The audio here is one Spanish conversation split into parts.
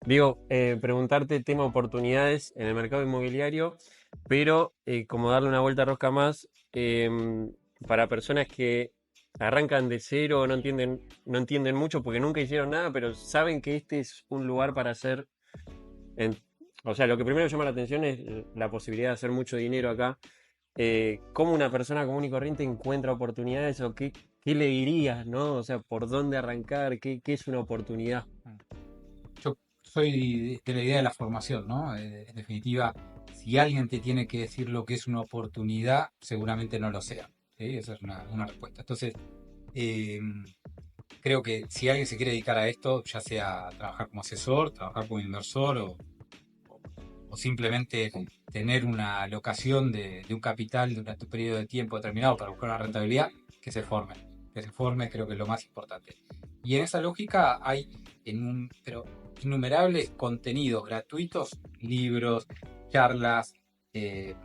Digo, preguntarte tema oportunidades en el mercado inmobiliario, pero como darle una vuelta a rosca más para personas que arrancan de cero, no entienden mucho porque nunca hicieron nada, pero saben que este es un lugar para hacer. en- o sea, lo que primero llama la atención es la posibilidad de hacer mucho dinero acá. ¿Cómo una persona común y corriente encuentra oportunidades o qué le dirías, ¿no? O sea, ¿por dónde arrancar? ¿Qué es una oportunidad? Yo soy de la idea de la formación, ¿no? En definitiva, si alguien te tiene que decir lo que es una oportunidad, seguramente no lo sea. ¿Sí? Esa es una respuesta. Entonces, eh, creo que si alguien se quiere dedicar a esto, ya sea trabajar como asesor, trabajar como inversor o simplemente tener una alocación de un capital durante un periodo de tiempo determinado para buscar una rentabilidad, que se forme. Que se forme creo que es lo más importante. Y en esa lógica hay pero innumerables contenidos gratuitos, libros, charlas, eh,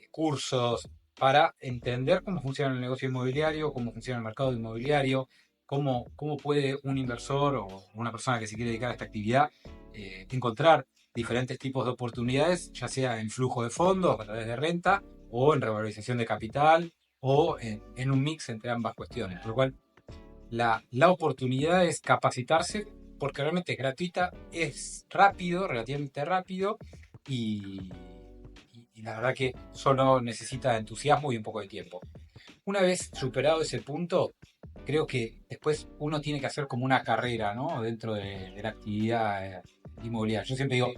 cursos, para entender cómo funciona el negocio inmobiliario, cómo funciona el mercado inmobiliario, cómo puede un inversor o una persona que se quiere dedicar a esta actividad encontrar diferentes tipos de oportunidades, ya sea en flujo de fondos a través de renta o en revalorización de capital o en un mix entre ambas cuestiones. Por lo cual, la oportunidad es capacitarse porque realmente es gratuita, es rápido, relativamente rápido y, y la verdad que solo necesita entusiasmo y un poco de tiempo. Una vez superado ese punto, creo que después uno tiene que hacer como una carrera, ¿no? Dentro de la actividad inmobiliaria. Yo siempre digo,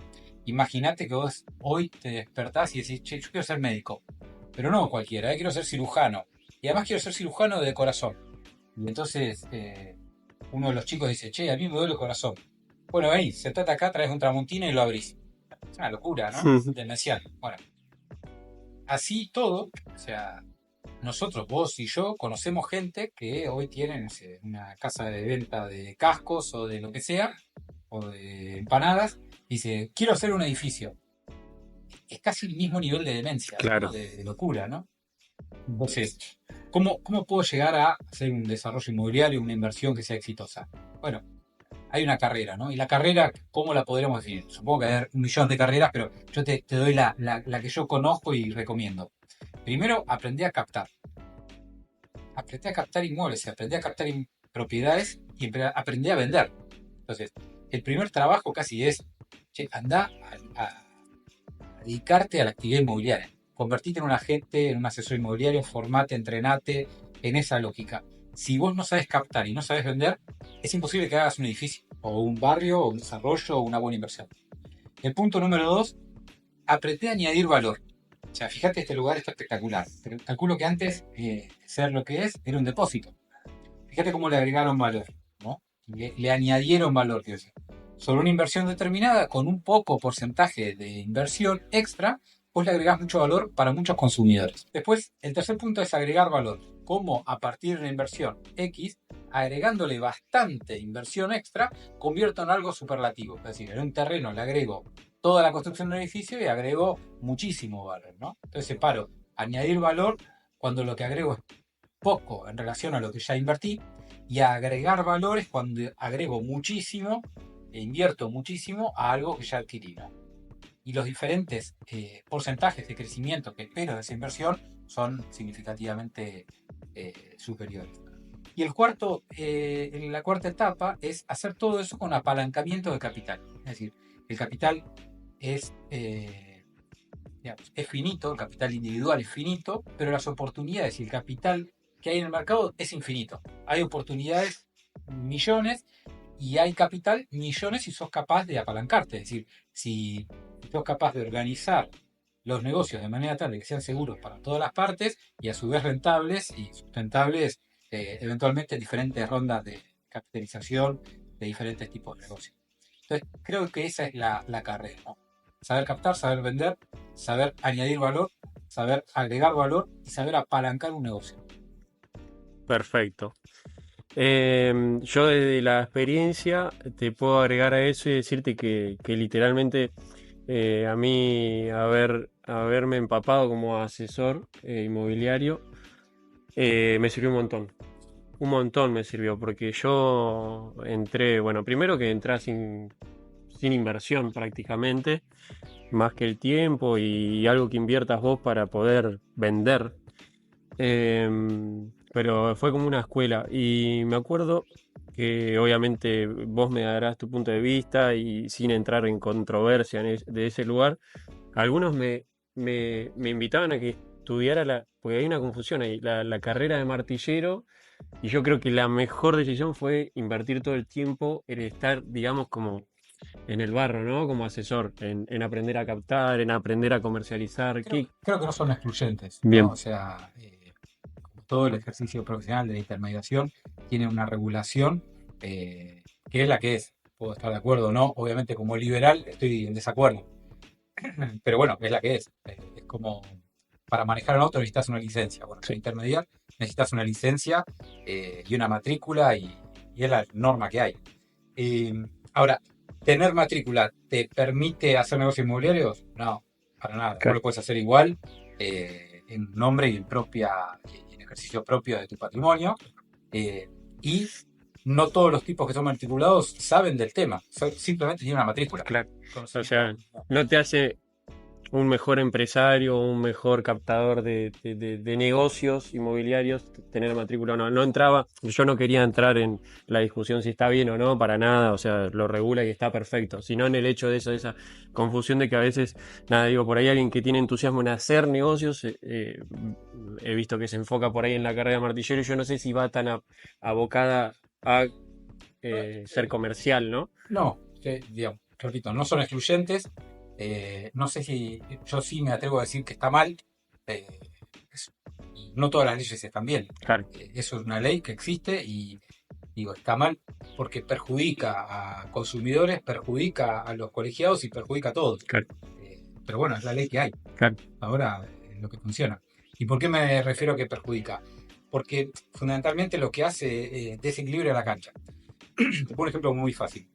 imagínate que vos hoy te despertás y decís, che, yo quiero ser médico, pero no cualquiera, quiero ser cirujano. Y además quiero ser cirujano de corazón. Y entonces uno de los chicos dice, che, a mí me duele el corazón. Bueno, vení, sentate acá, traes un tramontina y lo abrís. Es una locura, ¿no? Demencial. Bueno, así todo, o sea, nosotros, vos y yo, conocemos gente que hoy tienen, no sé, una casa de venta de cascos o de lo que sea, o de empanadas, y dice, quiero hacer un edificio. Es casi el mismo nivel de demencia, ¿no? Claro. De locura, ¿no? Entonces, ¿cómo puedo llegar a hacer un desarrollo inmobiliario, una inversión que sea exitosa? Bueno, hay una carrera, ¿no? Y la carrera, ¿cómo la podríamos decir? Supongo que hay un millón de carreras, pero yo te doy la que yo conozco y recomiendo. Primero, aprendí a captar inmuebles, aprendí a captar propiedades y aprendí a vender. Entonces, el primer trabajo casi es, che, anda a dedicarte a la actividad inmobiliaria. Convertirte en un agente, en un asesor inmobiliario, formate, entrenate en esa lógica. Si vos no sabes captar y no sabes vender, es imposible que hagas un edificio, o un barrio, o un desarrollo, o una buena inversión. El punto número dos, aprendí a añadir valor. O sea, fíjate, este lugar está espectacular. Pero calculo que antes, ser lo que es, era un depósito. Fíjate cómo le agregaron valor, ¿no? Le añadieron valor, quiero decir. Sobre una inversión determinada, con un poco porcentaje de inversión extra, vos le agregás mucho valor para muchos consumidores. Después, el tercer punto es agregar valor. Cómo a partir de una inversión X, agregándole bastante inversión extra, convierto en algo superlativo. Es decir, en un terreno le agrego toda la construcción de un edificio y agrego muchísimo valor, ¿no? Entonces separo añadir valor cuando lo que agrego es poco en relación a lo que ya invertí y a agregar valores cuando agrego muchísimo e invierto muchísimo a algo que ya adquirí, ¿no? Y los diferentes porcentajes de crecimiento que espero de esa inversión son significativamente superiores. Y la cuarta etapa es hacer todo eso con apalancamiento de capital. Es decir, el capital es, digamos, es finito, el capital individual es finito, pero las oportunidades y el capital que hay en el mercado es infinito. Hay oportunidades millones y hay capital millones si sos capaz de apalancarte. Es decir, si sos capaz de organizar los negocios de manera tal de que sean seguros para todas las partes y a su vez rentables y sustentables eventualmente en diferentes rondas de capitalización de diferentes tipos de negocios. Entonces, creo que esa es la carrera, ¿no? Saber captar, saber vender, saber añadir valor, saber agregar valor y saber apalancar un negocio. Perfecto. Yo desde la experiencia te puedo agregar a eso y decirte que literalmente a mí haberme empapado como asesor inmobiliario me sirvió un montón. un montón me sirvió, porque yo entré, bueno, primero que entré sin inversión prácticamente, más que el tiempo y algo que inviertas vos para poder vender. Pero fue como una escuela y me acuerdo que obviamente vos me darás tu punto de vista y sin entrar en controversia de ese lugar, algunos me invitaban a que estudiara porque hay una confusión ahí, la carrera de martillero, y yo creo que la mejor decisión fue invertir todo el tiempo en estar, digamos, como en el barro, ¿no? Como asesor, en aprender a captar, en aprender a comercializar. Creo que no son excluyentes, ¿no? Bien, O sea, como todo el ejercicio profesional de la intermediación tiene una regulación que es la que es. Puedo estar de acuerdo o no. Obviamente, como liberal, estoy en desacuerdo. Pero bueno, es la que es. Es como para manejar un auto necesitas una licencia. Bueno, para sí, intermediar necesitas una licencia y una matrícula y es la norma que hay. Eh, Ahora, ¿tener matrícula te permite hacer negocios inmobiliarios? No, para nada. Vos claro, lo puedes hacer igual en nombre y en ejercicio propio de tu patrimonio. Y no todos los tipos que son matriculados saben del tema. Simplemente tienen una matrícula. claro. O Conocimiento. sea, no te hace un mejor empresario, un mejor captador de negocios inmobiliarios, tener matrícula o no. No entraba, yo no quería entrar en la discusión si está bien o no, para nada, o sea, lo regula y está perfecto, sino en el hecho de eso, de esa confusión de que a veces, nada, digo, por ahí alguien que tiene entusiasmo en hacer negocios, he visto que se enfoca por ahí en la carrera de martillero y yo no sé si va tan abocada a ser comercial, ¿no? No, digamos, repito, no son excluyentes. No sé si yo sí me atrevo a decir que está mal. eh, y no todas las leyes están bien. Claro, Eso es una ley que existe y digo, está mal porque perjudica a consumidores, perjudica a los colegiados y perjudica a todos. claro, Pero bueno, es la ley que hay. claro, Ahora es lo que funciona. ¿Y por qué me refiero a que perjudica? Porque fundamentalmente lo que hace desequilibra la cancha. Te pongo un ejemplo muy fácil.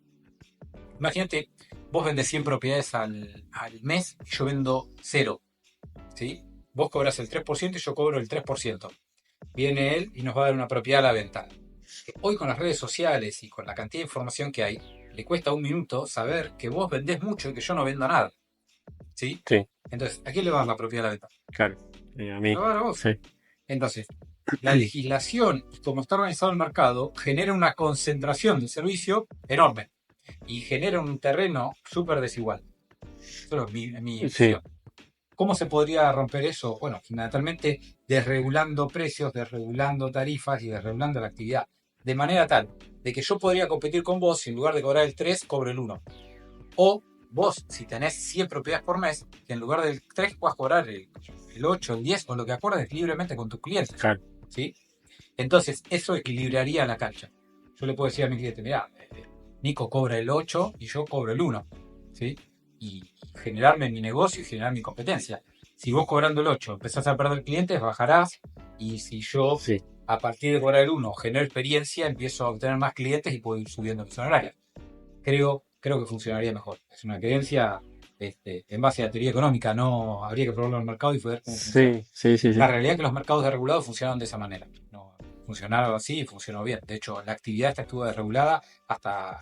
Imagínate, vos vendés 100 propiedades al mes y yo vendo cero, ¿sí? Vos cobras el 3% y yo cobro el 3%. Viene él y nos va a dar una propiedad a la venta. Hoy con las redes sociales y con la cantidad de información que hay, le cuesta un minuto saber que vos vendés mucho y que yo no vendo nada, ¿sí? sí, Entonces, ¿a quién le va a dar la propiedad a la venta? claro, a mí, La va a dar a vos. sí. Entonces, la legislación y como está organizado el mercado genera una concentración de servicio enorme y genera un terreno súper desigual. Eso es mi Sí, visión. ¿Cómo se podría romper eso? Bueno, fundamentalmente desregulando precios, desregulando tarifas y desregulando la actividad. De manera tal de que yo podría competir con vos y en lugar de cobrar el 3, cobro el 1. O vos, si tenés 100 propiedades por mes, que en lugar del 3 puedas cobrar el 8, el 10 o lo que acuerdes libremente con tus clientes. claro, ¿Sí? Entonces, eso equilibraría la cancha. Yo le puedo decir a mi cliente, mira, Nico cobra el 8 y yo cobro el 1. ¿Sí? Y generarme mi negocio y generar mi competencia. Si vos cobrando el 8 empezás a perder clientes, bajarás. Y si yo, sí. a partir de cobrar el 1, genero experiencia, empiezo a obtener más clientes y puedo ir subiendo mis honorarios. Creo que funcionaría mejor. Es una creencia en base a teoría económica, no habría que probarlo en el mercado y ver cómo funciona. Sí, sí, sí, La sí. realidad es que los mercados desregulados funcionan de esa manera. No, funcionaron así y funcionó bien. De hecho, la actividad esta estuvo desregulada hasta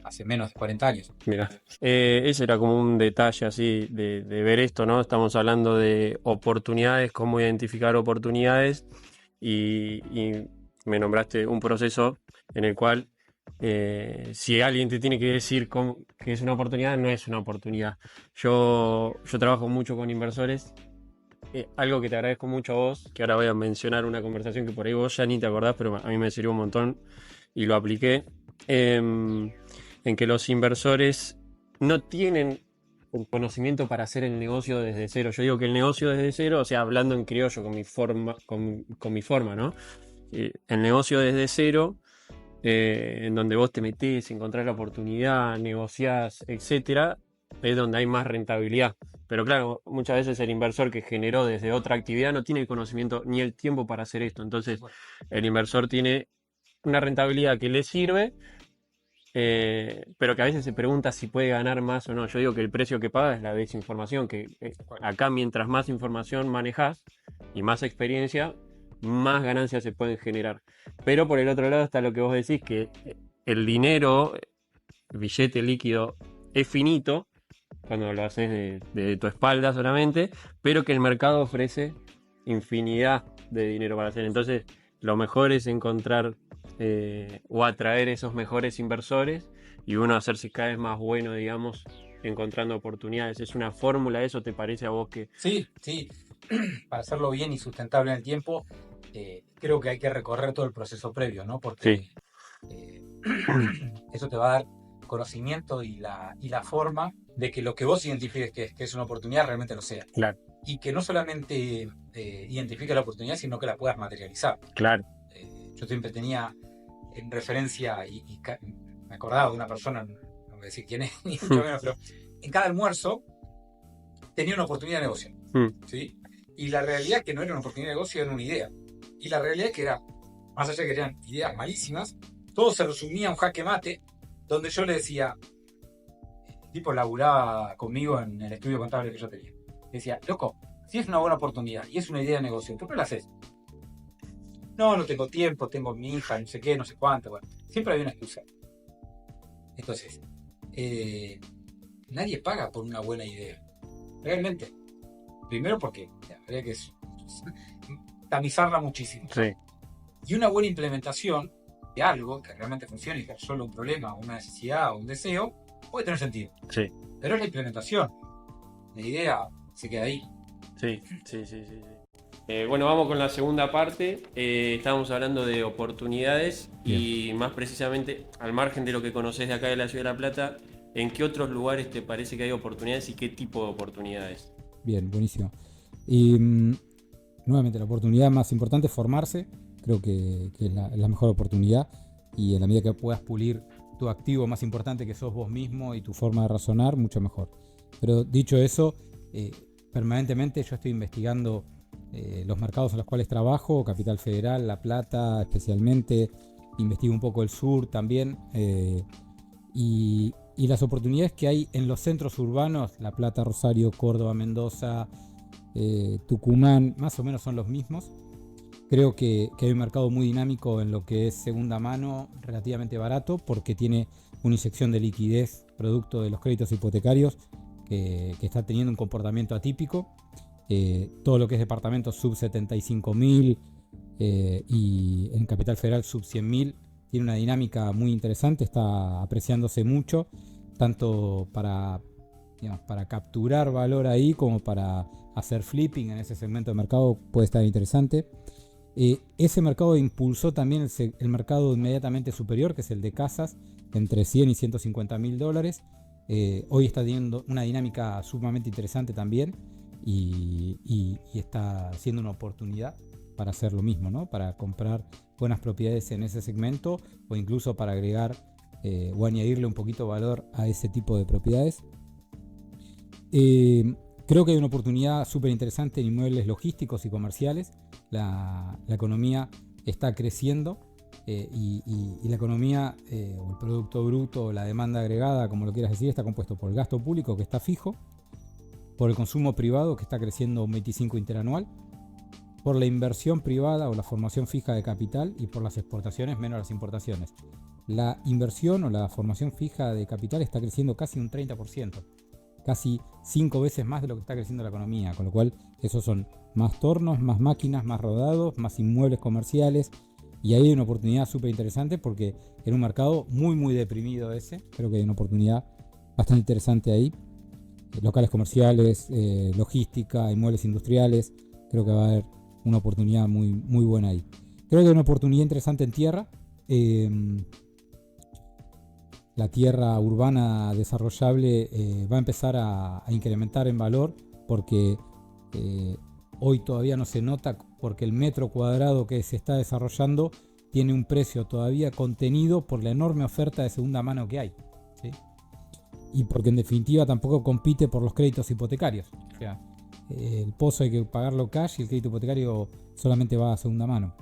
hace menos de 40 años. Mira, ese era como un detalle así de ver esto, ¿no? Estamos hablando de oportunidades, cómo identificar oportunidades y me nombraste un proceso en el cual si alguien te tiene que decir que es una oportunidad, no es una oportunidad. Yo trabajo mucho con inversores. Algo que te agradezco mucho a vos, que ahora voy a mencionar una conversación que por ahí vos ya ni te acordás, pero a mí me sirvió un montón y lo apliqué, en que los inversores no tienen el conocimiento para hacer el negocio desde cero. Yo digo que el negocio desde cero, o sea, hablando en criollo con mi forma, ¿no? El negocio desde cero, en donde vos te metés, encontrás la oportunidad, negociás, etcétera, es donde hay más rentabilidad. Pero claro, muchas veces el inversor que generó desde otra actividad no tiene el conocimiento ni el tiempo para hacer esto. Entonces, el inversor tiene una rentabilidad que le sirve, pero que a veces se pregunta si puede ganar más o no. Yo digo que el precio que paga es la desinformación, que acá mientras más información manejas y más experiencia, más ganancias se pueden generar. Pero por el otro lado está lo que vos decís, que el dinero, el billete líquido, es finito cuando lo haces de tu espalda solamente, pero que el mercado ofrece infinidad de dinero para hacer. Entonces, lo mejor es encontrar o atraer esos mejores inversores y uno hacerse cada vez más bueno, digamos, encontrando oportunidades. ¿Es una fórmula eso? ¿Te parece a vos que...? Sí, sí. Para hacerlo bien y sustentable en el tiempo, creo que hay que recorrer todo el proceso previo, ¿no? Sí, Porque eh, eso te va a dar conocimiento y la forma de que lo que vos identifiques que es una oportunidad realmente lo sea. claro, Y que no solamente identifiques la oportunidad, sino que la puedas materializar. claro. Yo siempre tenía en referencia, me acordaba de una persona, no voy a decir quién es, ni mucho menos, pero en cada almuerzo tenía una oportunidad de negocio. ¿Sí? Y la realidad es que no era una oportunidad de negocio, era una idea. Y la realidad es que era, más allá de que eran ideas malísimas, todo se resumía a un jaque mate, donde yo le decía, el tipo laburaba conmigo en el estudio contable que yo tenía. Le decía, loco, si es una buena oportunidad y es una idea de negocio, ¿por qué la haces? No, no tengo tiempo, tengo mi hija, no sé qué, no sé cuánto. Bueno, siempre había una excusa. Entonces, nadie paga por una buena idea. Realmente. Primero porque habría que tamizarla muchísimo. Sí, Y una buena implementación de algo que realmente funcione y que resuelva un problema, una necesidad o un deseo, puede tener sentido. sí, Pero es la implementación. La idea se queda ahí. sí, sí, sí, sí, sí. Bueno, vamos con la segunda parte. Estábamos hablando de oportunidades y más precisamente, al margen de lo que conoces de acá de la Ciudad de La Plata, ¿en qué otros lugares te parece que hay oportunidades y qué tipo de oportunidades? Bien, buenísimo. Y nuevamente, la oportunidad más importante es formarse. Creo que es la mejor oportunidad. Y en la medida que puedas pulir tu activo más importante, que sos vos mismo y tu forma de razonar, mucho mejor. Pero dicho eso, permanentemente yo estoy investigando los mercados en los cuales trabajo, Capital Federal, La Plata especialmente, investigo un poco el sur también, y las oportunidades que hay en los centros urbanos, La Plata, Rosario, Córdoba, Mendoza, Tucumán, más o menos son los mismos. Creo que hay un mercado muy dinámico en lo que es segunda mano, relativamente barato, porque tiene una inyección de liquidez producto de los créditos hipotecarios que está teniendo un comportamiento atípico. Todo lo que es departamentos sub 75.000 y en Capital Federal sub 100.000 tiene una dinámica muy interesante, está apreciándose mucho, tanto para capturar valor ahí como para hacer flipping en ese segmento de mercado puede estar interesante. Ese mercado impulsó también el mercado inmediatamente superior, que es el de casas, entre 100 y 150 mil dólares. Hoy está teniendo una dinámica sumamente interesante también y está siendo una oportunidad para hacer lo mismo, ¿no? Para comprar buenas propiedades en ese segmento o incluso para agregar o añadirle un poquito de valor a ese tipo de propiedades. Creo que hay una oportunidad súper interesante en inmuebles logísticos y comerciales. La economía está creciendo y la economía o el producto bruto o la demanda agregada, como lo quieras decir, está compuesto por el gasto público que está fijo, por el consumo privado que está creciendo un 25 interanual, por la inversión privada o la formación fija de capital y por las exportaciones menos las importaciones. La inversión o la formación fija de capital está creciendo casi un 30%, casi 5 veces más de lo que está creciendo la economía, con lo cual esos son más tornos, más máquinas, más rodados, más inmuebles comerciales, y ahí hay una oportunidad súper interesante porque en un mercado muy deprimido ese, creo que hay una oportunidad bastante interesante ahí. Locales comerciales, logística, inmuebles industriales, creo que va a haber una oportunidad muy buena ahí. Creo que hay una oportunidad interesante en tierra. La tierra urbana desarrollable va a empezar a incrementar en valor porque hoy todavía no se nota porque el metro cuadrado que se está desarrollando tiene un precio todavía contenido por la enorme oferta de segunda mano que hay, ¿sí? Y porque en definitiva tampoco compite por los créditos hipotecarios. O sea, el pozo hay que pagarlo cash y el crédito hipotecario solamente va a segunda mano.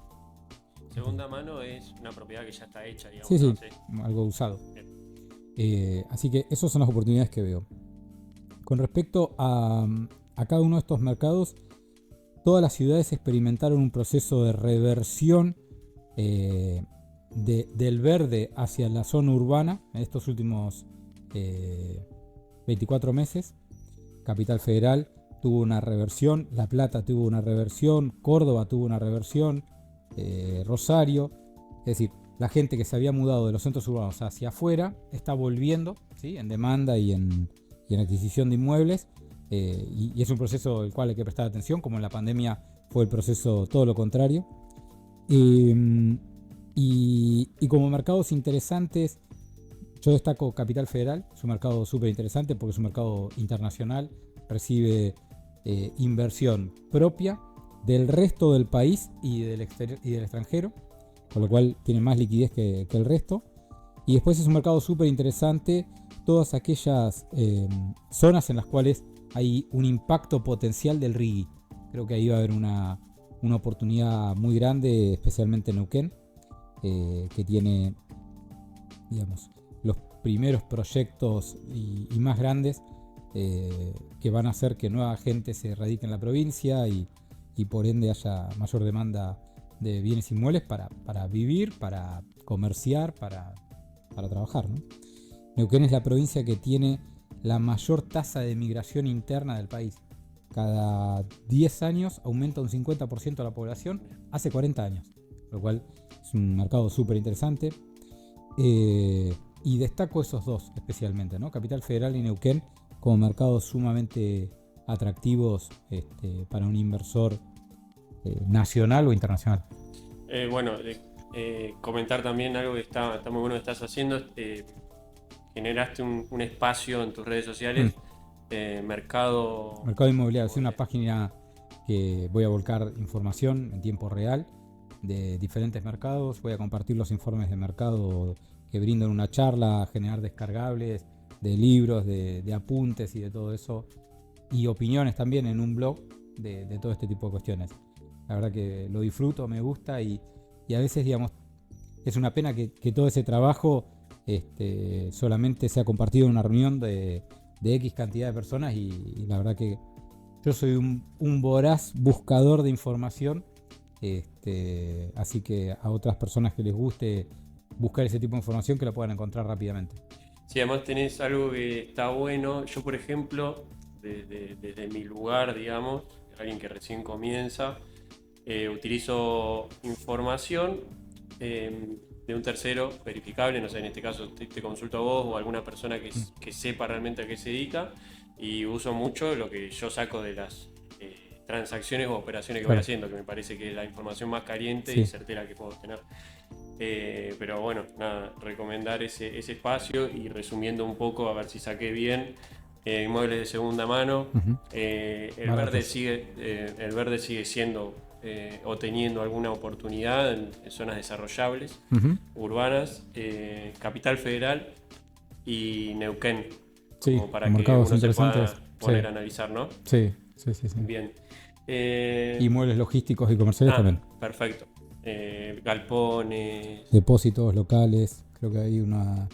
Segunda mano es una propiedad que ya está hecha, digamos. Sí, ¿no? Sí. algo usado. Así que esas son las oportunidades que veo. Con respecto a cada uno de estos mercados, todas las ciudades experimentaron un proceso de reversión del verde hacia la zona urbana en estos últimos 24 meses. Capital Federal tuvo una reversión, La Plata tuvo una reversión, Córdoba tuvo una reversión, Rosario. Es decir, la gente que se había mudado de los centros urbanos hacia afuera está volviendo, ¿sí?, en demanda y en adquisición de inmuebles. Y es un proceso al cual hay que prestar atención, como en la pandemia fue el proceso todo lo contrario. Y como mercados interesantes, yo destaco Capital Federal, es un mercado súper interesante porque es un mercado internacional, recibe inversión propia del resto del país y del extranjero, con lo cual tiene más liquidez que el resto. Y después es un mercado súper interesante, todas aquellas zonas en las cuales hay un impacto potencial del RIGI. Creo que ahí va a haber una oportunidad muy grande, especialmente en Neuquén, que tiene, digamos, los primeros proyectos y más grandes que van a hacer que nueva gente se radique en la provincia y por ende haya mayor demanda de bienes inmuebles para vivir, para comerciar, para trabajar, ¿no? Neuquén es la provincia que tiene la mayor tasa de migración interna del país. Cada 10 años aumenta un 50% la población, hace 40 años, lo cual es un mercado súper interesante. Y destaco esos dos especialmente, ¿no? Capital Federal y Neuquén como mercados sumamente atractivos para un inversor nacional o internacional. Comentar también algo que está muy bueno que estás haciendo. Generaste un espacio en tus redes sociales, Mercado Inmobiliario. Es una página que voy a volcar información en tiempo real de diferentes mercados. Voy a compartir los informes de mercado que brindan una charla, generar descargables de libros, de apuntes y de todo eso, y opiniones también en un blog de todo este tipo de cuestiones. La verdad que lo disfruto, me gusta y a veces, digamos, es una pena que todo ese trabajo solamente sea compartido en una reunión de X cantidad de personas y la verdad que yo soy un voraz buscador de información, así que a otras personas que les guste buscar ese tipo de información, que la puedan encontrar rápidamente. Sí, además tenés algo que está bueno. Yo, por ejemplo, desde mi lugar, digamos, alguien que recién comienza, utilizo información de un tercero verificable, no sé, en este caso te consulto a vos o a alguna persona que sepa realmente a qué se dedica, y uso mucho lo que yo saco de las transacciones o operaciones que voy haciendo, que me parece que es la información más caliente y certera que puedo obtener. Pero bueno, nada, recomendar ese espacio y resumiendo un poco, a ver si saqué bien, inmuebles de segunda mano. El verde sigue siendo o teniendo alguna oportunidad en zonas desarrollables, urbanas, Capital Federal y Neuquén, como para que uno se pueda poner a analizar, ¿no? Sí. Bien. Inmuebles logísticos y comerciales también. Perfecto. Galpones, depósitos locales, creo que hay una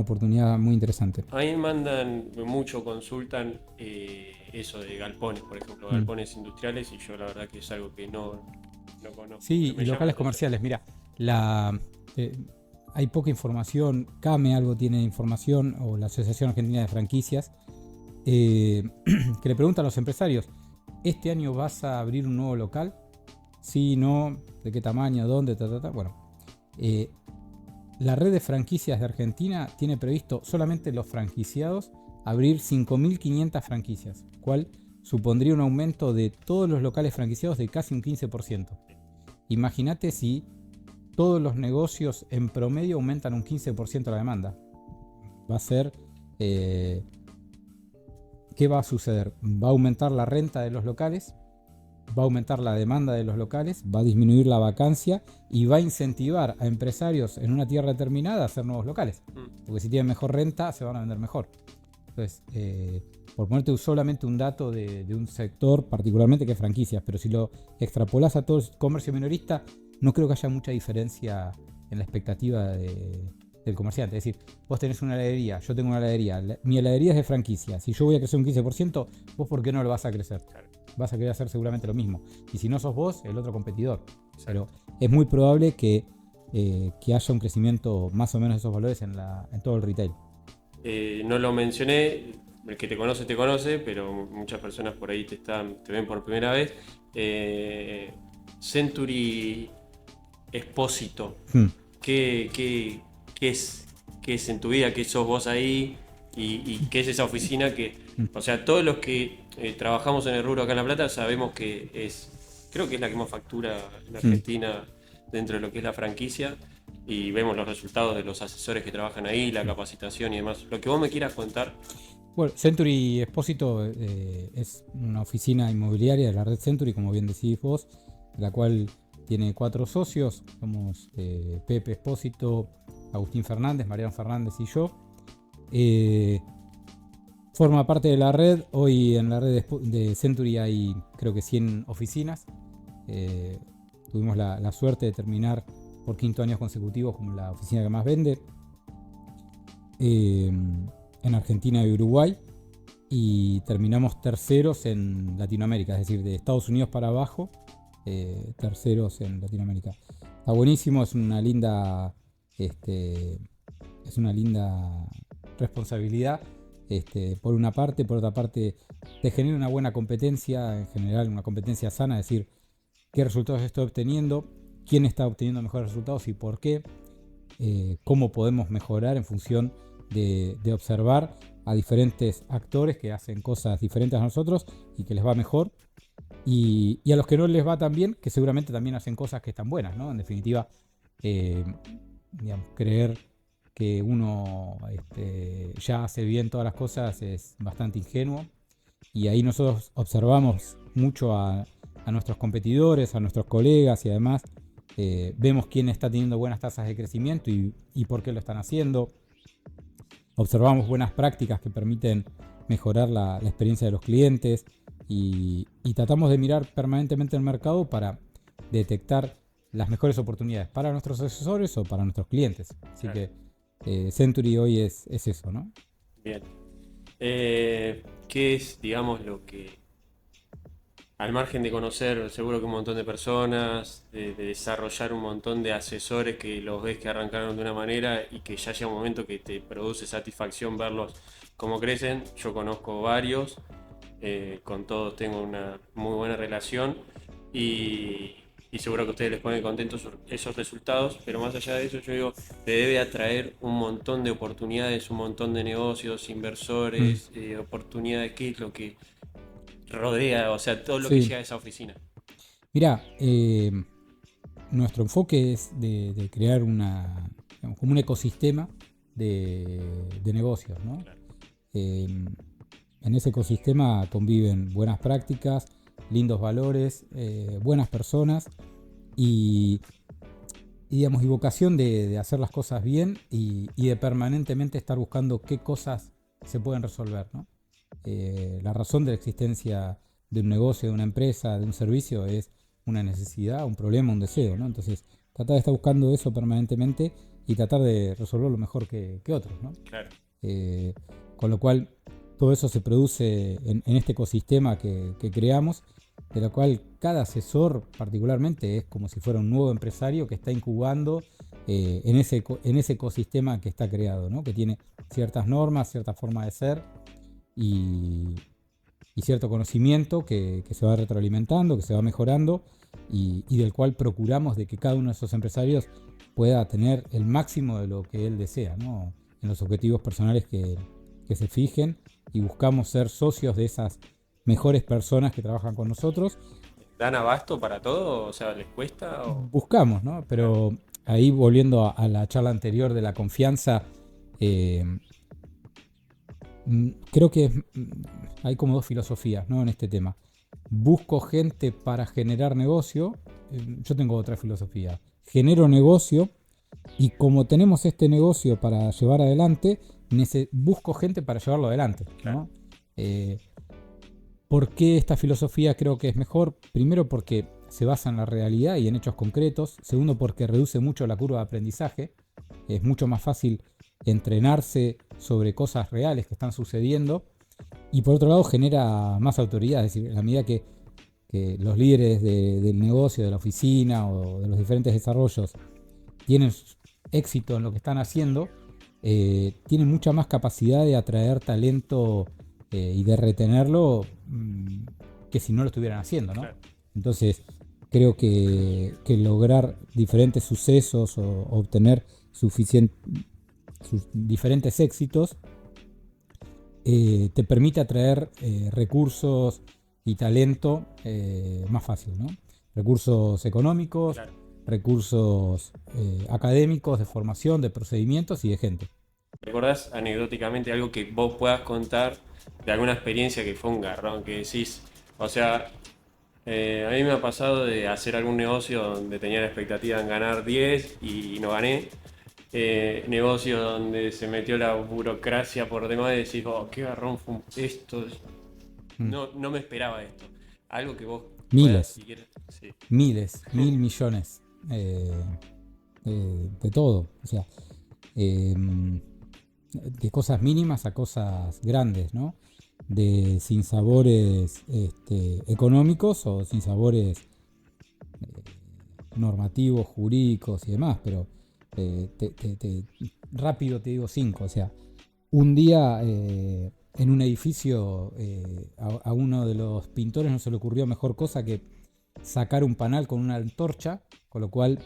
oportunidad muy interesante. A mí mandan mucho, consultan eso de galpones, por ejemplo, galpones industriales, y yo la verdad que es algo que no conozco. Sí, y locales comerciales, mira, hay poca información. CAME algo tiene información, o la Asociación Argentina de Franquicias, que le preguntan a los empresarios: ¿este año vas a abrir un nuevo local? Sí, no, de qué tamaño, dónde, Bueno, la red de franquicias de Argentina tiene previsto solamente los franquiciados abrir 5.500 franquicias, cual supondría un aumento de todos los locales franquiciados de casi un 15%. Imagínate si todos los negocios en promedio aumentan un 15% la demanda. Va a ser... ¿qué va a suceder? Va a aumentar la renta de los locales, va a aumentar la demanda de los locales, va a disminuir la vacancia y va a incentivar a empresarios en una tierra determinada a hacer nuevos locales. Porque si tienen mejor renta, se van a vender mejor. Entonces, por ponerte solamente un dato de un sector particularmente, que es franquicias, pero si lo extrapolas a todo el comercio minorista, no creo que haya mucha diferencia en la expectativa de del comerciante. Es decir, vos tenés una heladería, yo tengo una heladería, mi heladería es de franquicia. Si yo voy a crecer un 15%, vos ¿por qué no lo vas a crecer? Claro. Vas a querer hacer seguramente lo mismo. Y si no sos vos, el otro competidor. Pero es muy probable que haya un crecimiento más o menos de esos valores en todo el retail. No lo mencioné, el que te conoce, pero muchas personas por ahí te ven por primera vez. Century Expósito, ¿qué es en tu vida? ¿Qué sos vos ahí? ¿Y qué es esa oficina o sea, todos los que trabajamos en el rubro acá en La Plata sabemos que creo que es la que más factura en Argentina dentro de lo que es la franquicia, y vemos los resultados de los asesores que trabajan ahí, la capacitación y demás. Lo que vos me quieras contar. Bueno, Century Expósito es una oficina inmobiliaria de la red Century, como bien decís vos, la cual tiene 4 socios. Somos Pepe Expósito, Agustín Fernández, Mariano Fernández y yo. Forma parte de la red. Hoy en la red de Century hay creo que 100 oficinas. Tuvimos la suerte de terminar por 5º año consecutivo como la oficina que más vende en Argentina y Uruguay, y terminamos terceros en Latinoamérica, es decir, de Estados Unidos para abajo, terceros en Latinoamérica. Está buenísimo, es una linda responsabilidad, por una parte. Por otra parte, te genera una buena competencia, en general una competencia sana, es decir, qué resultados estoy obteniendo, quién está obteniendo mejores resultados y por qué, cómo podemos mejorar en función de observar a diferentes actores que hacen cosas diferentes a nosotros y que les va mejor, y a los que no les va tan bien, que seguramente también hacen cosas que están buenas, ¿no? En definitiva, creer que uno ya hace bien todas las cosas es bastante ingenuo, y ahí nosotros observamos mucho a nuestros competidores, a nuestros colegas, y además vemos quién está teniendo buenas tasas de crecimiento y por qué lo están haciendo. Observamos buenas prácticas que permiten mejorar la experiencia de los clientes, y tratamos de mirar permanentemente el mercado para detectar las mejores oportunidades para nuestros asesores o para nuestros clientes. Así que Century hoy es eso, ¿no? Bien. ¿Qué es, digamos, lo que, al margen de conocer seguro que un montón de personas, de desarrollar un montón de asesores que los ves que arrancaron de una manera y que ya llega un momento que te produce satisfacción verlos cómo crecen? Yo conozco varios, con todos tengo una muy buena relación, y seguro que a ustedes les ponen contentos esos resultados, pero más allá de eso, yo digo, te debe atraer un montón de oportunidades, un montón de negocios, inversores, oportunidades. ¿Qué es lo que rodea, o sea, todo lo que llega a esa oficina? Mirá, nuestro enfoque es de crear como un ecosistema de negocios, ¿no? Claro. En ese ecosistema conviven buenas prácticas, lindos valores, buenas personas y vocación de hacer las cosas bien, y de permanentemente estar buscando qué cosas se pueden resolver, ¿no? La razón de la existencia de un negocio, de una empresa, de un servicio es una necesidad, un problema, un deseo, ¿no? Entonces, tratar de estar buscando eso permanentemente y tratar de resolverlo mejor que otros, ¿no? Claro. Con lo cual, todo eso se produce en este ecosistema que creamos, de lo cual cada asesor particularmente es como si fuera un nuevo empresario que está incubando en ese ecosistema que está creado, ¿no? Que tiene ciertas normas, cierta forma de ser y cierto conocimiento que se va retroalimentando, que se va mejorando, y del cual procuramos de que cada uno de esos empresarios pueda tener el máximo de lo que él desea, ¿no? En los objetivos personales que se fijen, y buscamos ser socios de esas mejores personas que trabajan con nosotros. ¿Dan abasto para todo? O sea, ¿les cuesta? Buscamos, ¿no? Pero ahí, volviendo a la charla anterior de la confianza, creo que hay como 2 filosofías, ¿no? En este tema. Busco gente para generar negocio. Yo tengo otra filosofía. Genero negocio, y como tenemos este negocio para llevar adelante, busco gente para llevarlo adelante, ¿no? ¿Por qué esta filosofía creo que es mejor? Primero, porque se basa en la realidad y en hechos concretos. Segundo, porque reduce mucho la curva de aprendizaje. es mucho más fácil entrenarse sobre cosas reales que están sucediendo, y por otro lado genera más autoridad. Es decir, a medida que los líderes del negocio, de la oficina o de los diferentes desarrollos tienen éxito en lo que están haciendo, tienen mucha más capacidad de atraer talento y de retenerlo que si no lo estuvieran haciendo, ¿no? Claro. Entonces, creo que lograr diferentes sucesos o obtener sus diferentes éxitos te permite atraer recursos y talento más fácil, ¿no? Recursos económicos, Claro. recursos académicos, de formación, de procedimientos y de gente. ¿Recordás anecdóticamente algo que vos puedas contar de alguna experiencia que fue un garrón, que decís, o sea, a mí me ha pasado de hacer algún negocio donde tenía la expectativa en ganar 10 y no gané? Negocio donde se metió la burocracia por demás y decís, oh, qué garrón fue esto, no me esperaba esto. Algo que vos puedas, Miles, si quieres, sí. miles, mil millones de todo. O sea, de cosas mínimas a cosas grandes, ¿no? De sinsabores económicos o sinsabores normativos, jurídicos y demás, pero rápido te digo 5. O sea, un día en un edificio a uno de los pintores no se le ocurrió mejor cosa que sacar un panal con una antorcha, con lo cual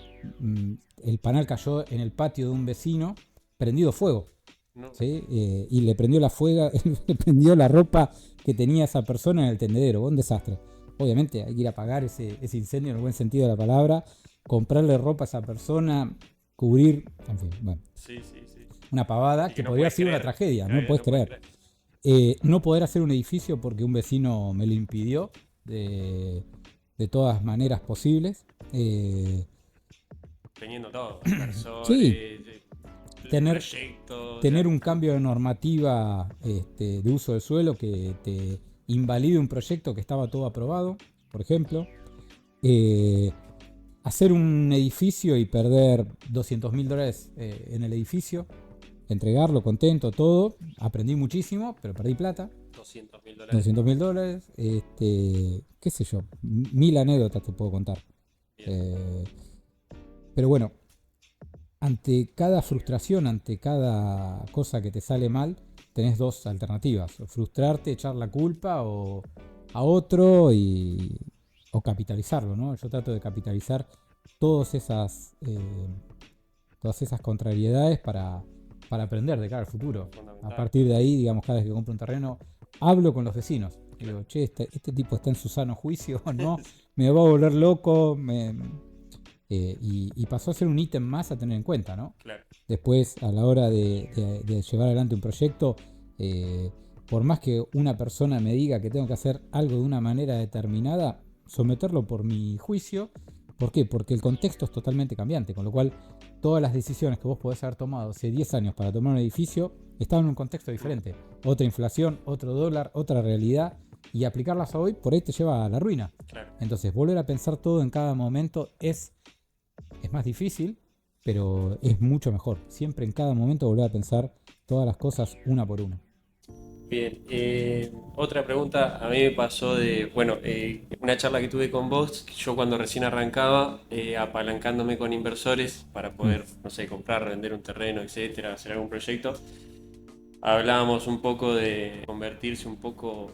el panal cayó en el patio de un vecino prendido fuego. No, ¿Sí? Y le prendió le prendió la ropa que tenía esa persona en el tendedero. Un desastre. Obviamente hay que ir a apagar ese incendio en el buen sentido de la palabra, comprarle ropa a esa persona, cubrir, en fin, bueno, sí. una pavada Y que no podría podés ser una creer. tragedia, Claro, no puedes podés creer. No poder hacer un edificio porque un vecino me lo impidió de todas maneras posibles. Teniendo todo, inversores, Sí, tener, proyectos, tener un cambio de normativa de uso del suelo que te invalide un proyecto que estaba todo aprobado, por ejemplo. Hacer un edificio y perder $200.000 en el edificio, entregarlo contento, todo. Aprendí muchísimo, pero perdí plata. $200.000. $200.000, qué sé yo, 1000 anécdotas te puedo contar. Bien. Pero bueno, ante cada frustración, ante cada cosa que te sale mal, tenés dos alternativas: o frustrarte, echar la culpa a otro o capitalizarlo, ¿no? Yo trato de capitalizar todas esas contrariedades para aprender de cara al futuro. A partir de ahí, digamos, cada vez que compro un terreno, hablo con los vecinos. Digo, che, este tipo está en su sano juicio, ¿no? Me va a volver loco. Y pasó a ser un ítem más a tener en cuenta, ¿no? Claro. Después, a la hora de llevar adelante un proyecto, por más que una persona me diga que tengo que hacer algo de una manera determinada, someterlo por mi juicio. ¿Por qué? Porque el contexto es totalmente cambiante, con lo cual todas las decisiones que vos podés haber tomado hace 10 años para tomar un edificio estaban en un contexto diferente. Otra inflación, otro dólar, otra realidad, y aplicarlas a hoy por ahí te lleva a la ruina. Claro. Entonces, volver a pensar todo en cada momento es más difícil, pero es mucho mejor. Siempre en cada momento volver a pensar todas las cosas una por una. Bien, otra pregunta, a mí me pasó una charla que tuve con vos, que yo cuando recién arrancaba, apalancándome con inversores para poder, no sé, comprar, vender un terreno, etcétera, hacer algún proyecto, hablábamos un poco de convertirse un poco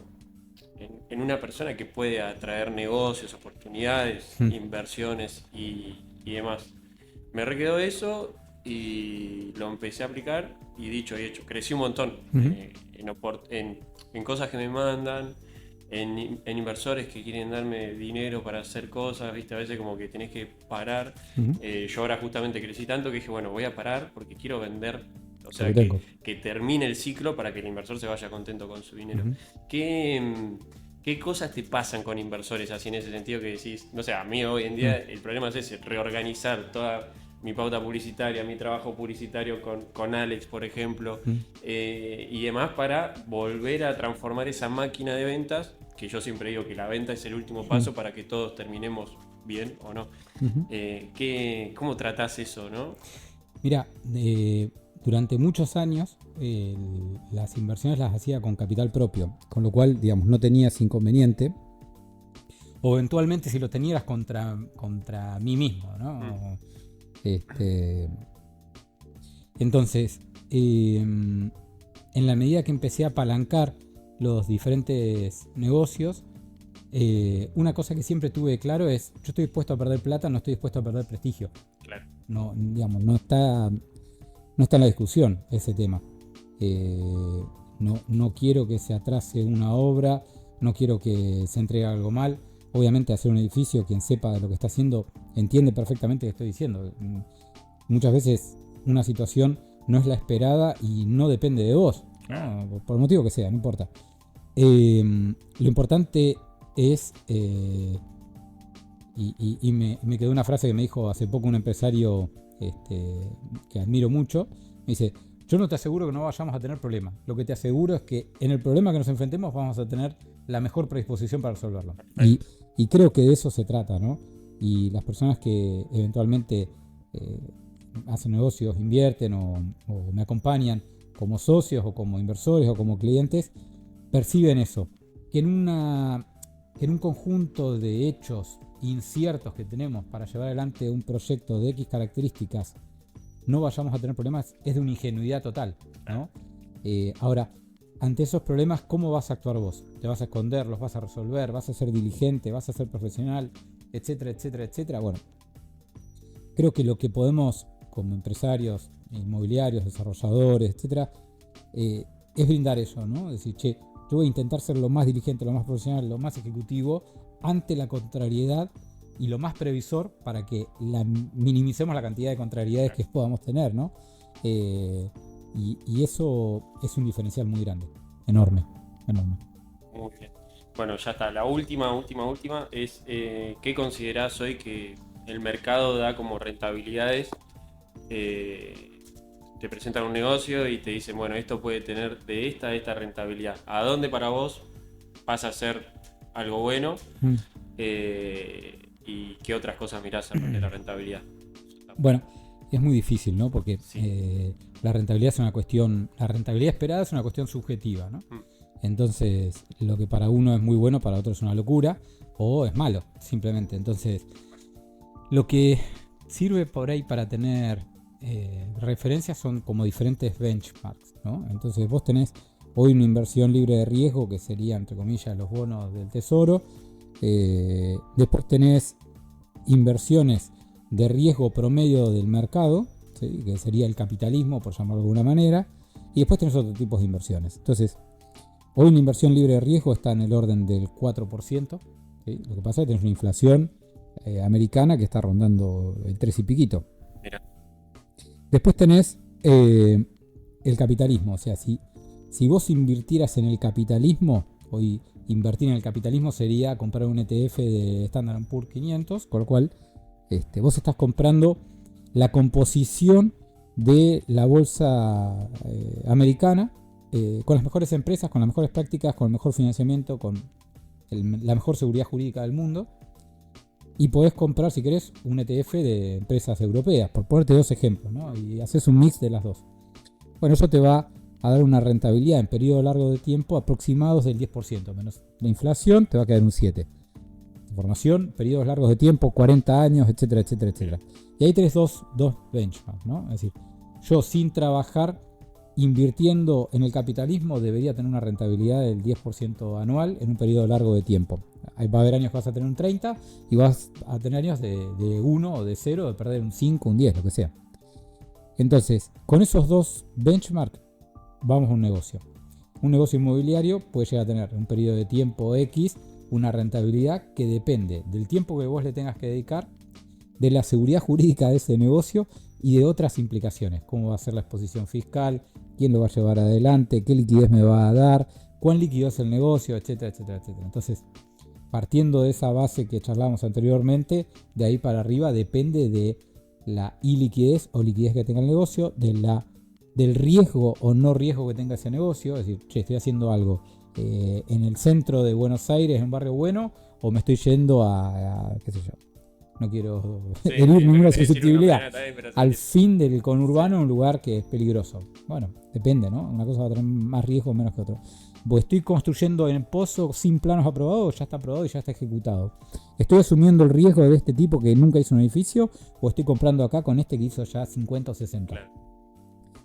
en una persona que puede atraer negocios, oportunidades, inversiones y demás. Me requedó eso y lo empecé a aplicar y dicho y hecho, crecí un montón en cosas que me mandan, en inversores que quieren darme dinero para hacer cosas, ¿viste? A veces como que tenés que parar. Yo ahora justamente crecí tanto que dije, bueno, voy a parar porque quiero vender, o sea, que termine el ciclo para que el inversor se vaya contento con su dinero. ¿Qué cosas te pasan con inversores así en ese sentido que decís? No sé, a mí hoy en día el problema es ese, reorganizar toda mi pauta publicitaria, mi trabajo publicitario con Alex, por ejemplo, y demás para volver a transformar esa máquina de ventas, que yo siempre digo que la venta es el último paso para que todos terminemos bien o no. ¿Cómo tratás eso, no? Mira, durante muchos años las inversiones las hacía con capital propio, con lo cual, digamos, no tenías inconveniente. O eventualmente si lo tenías contra mí mismo, ¿no? Entonces, en la medida que empecé a apalancar los diferentes negocios, una cosa que siempre tuve claro es: yo estoy dispuesto a perder plata, no estoy dispuesto a perder prestigio. Claro. No, digamos, no está en la discusión ese tema. No quiero que se atrase una obra, no quiero que se entregue algo mal. Obviamente, hacer un edificio, quien sepa de lo que está haciendo entiende perfectamente lo que estoy diciendo. Muchas veces una situación no es la esperada y no depende de vos, ¿no? Por el motivo que sea, no importa. Lo importante es, y me quedó una frase que me dijo hace poco un empresario que admiro mucho. Me dice: yo no te aseguro que no vayamos a tener problemas, lo que te aseguro es que en el problema que nos enfrentemos vamos a tener la mejor predisposición para resolverlo. Y creo que de eso se trata, ¿no? Y las personas que eventualmente hacen negocios, invierten o me acompañan como socios o como inversores o como clientes, perciben eso, que en un conjunto de hechos inciertos que tenemos para llevar adelante un proyecto de X características no vayamos a tener problemas, es de una ingenuidad total, ¿no? Ahora, ante esos problemas, ¿cómo vas a actuar vos? ¿Te vas a esconder? ¿Los vas a resolver? ¿Vas a ser diligente? ¿Vas a ser profesional? Etcétera, etcétera, etcétera. Bueno, creo que lo que podemos, como empresarios, inmobiliarios, desarrolladores, etcétera, es brindar eso, ¿no? Es decir, che, yo voy a intentar ser lo más diligente, lo más profesional, lo más ejecutivo ante la contrariedad y lo más previsor para que minimicemos la cantidad de contrariedades que podamos tener, ¿no? Y eso es un diferencial muy grande, enorme. Muy bien. Bueno, ya está. La última es ¿qué considerás hoy que el mercado da como rentabilidades? Te presentan un negocio y te dicen, bueno, esto puede tener de esta rentabilidad. ¿A dónde para vos pasa a ser algo bueno? ¿Y qué otras cosas mirás de la rentabilidad? Bueno, es muy difícil, ¿no? Porque sí. La rentabilidad esperada es una cuestión subjetiva, ¿no? Entonces, lo que para uno es muy bueno, para otro es una locura, o es malo, simplemente. Entonces, lo que sirve por ahí para tener referencias son como diferentes benchmarks, ¿no? Entonces, vos tenés hoy una inversión libre de riesgo, que sería, entre comillas, los bonos del tesoro. Después tenés inversiones de riesgo promedio del mercado, ¿sí? Que sería el capitalismo, por llamarlo de alguna manera. Y después tenés otros tipos de inversiones. Entonces, hoy una inversión libre de riesgo está en el orden del 4%, ¿sí? Lo que pasa es que tenés una inflación americana que está rondando el 3 y piquito. Mira. Después tenés el capitalismo. O sea, si vos invirtieras en el capitalismo, hoy invertir en el capitalismo sería comprar un ETF de Standard & Poor's 500, con lo cual vos estás comprando la composición de la bolsa americana, con las mejores empresas, con las mejores prácticas, con el mejor financiamiento, con la mejor seguridad jurídica del mundo. Y podés comprar, si querés, un ETF de empresas europeas, por ponerte dos ejemplos, ¿no? Y haces un mix de las dos. Bueno, eso te va a dar una rentabilidad en periodo largo de tiempo aproximados del 10%, menos la inflación te va a quedar un 7%. Información, periodos largos de tiempo, 40 años, etcétera, etcétera, etcétera. Y ahí tenés dos benchmarks, ¿no? Es decir, yo sin trabajar, invirtiendo en el capitalismo, debería tener una rentabilidad del 10% anual en un periodo largo de tiempo. Ahí va a haber años que vas a tener un 30 y vas a tener años de 1 o de 0, de perder un 5, un 10, lo que sea. Entonces, con esos dos benchmarks, vamos a un negocio. Un negocio inmobiliario puede llegar a tener un periodo de tiempo X, una rentabilidad que depende del tiempo que vos le tengas que dedicar, de la seguridad jurídica de ese negocio y de otras implicaciones. Cómo va a ser la exposición fiscal, quién lo va a llevar adelante, qué liquidez me va a dar, cuán líquido es el negocio, etcétera, etcétera, etcétera. Entonces, partiendo de esa base que charlamos anteriormente, de ahí para arriba depende de la iliquidez o liquidez que tenga el negocio, del riesgo o no riesgo que tenga ese negocio. Es decir, che, estoy haciendo algo en el centro de Buenos Aires, en un barrio bueno, o me estoy yendo a qué sé yo, no quiero Sí, herir sí, ninguna pero decir susceptibilidad. está bien, pero Al sí. fin del conurbano, un lugar que es peligroso. Bueno, depende, ¿no? Una cosa va a tener más riesgo o menos que otra. Pues estoy construyendo en Pozo sin planos aprobados, ya está aprobado y ya está ejecutado. ¿Estoy asumiendo el riesgo de este tipo que nunca hizo un edificio o estoy comprando acá con este que hizo ya 50 o 60? Claro.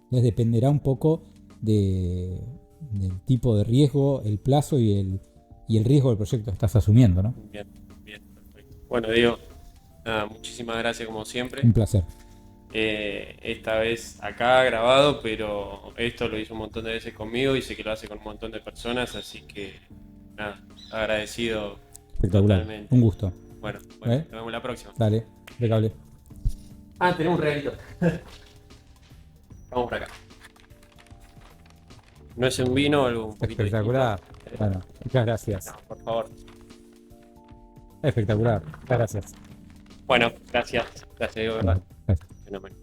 Les dependerá un poco del tipo de riesgo, el plazo y el riesgo del proyecto que estás asumiendo, ¿no? Bien, bien, perfecto. Bueno, Diego, nada, muchísimas gracias como siempre. Un placer. Esta vez acá grabado, pero esto lo hizo un montón de veces conmigo y sé que lo hace con un montón de personas, así que nada, agradecido Espectacular. totalmente. Un gusto. Bueno, ¿Eh? nos vemos la próxima. Dale, impecable. Ah, tenemos un regalito. Vamos por acá. No es un vino, algo un poquito Espectacular. distinto. Bueno, muchas gracias. No, por favor. Espectacular. Muchas gracias. Bueno, gracias. Gracias, Diego, de verdad. Gracias. Fenómeno.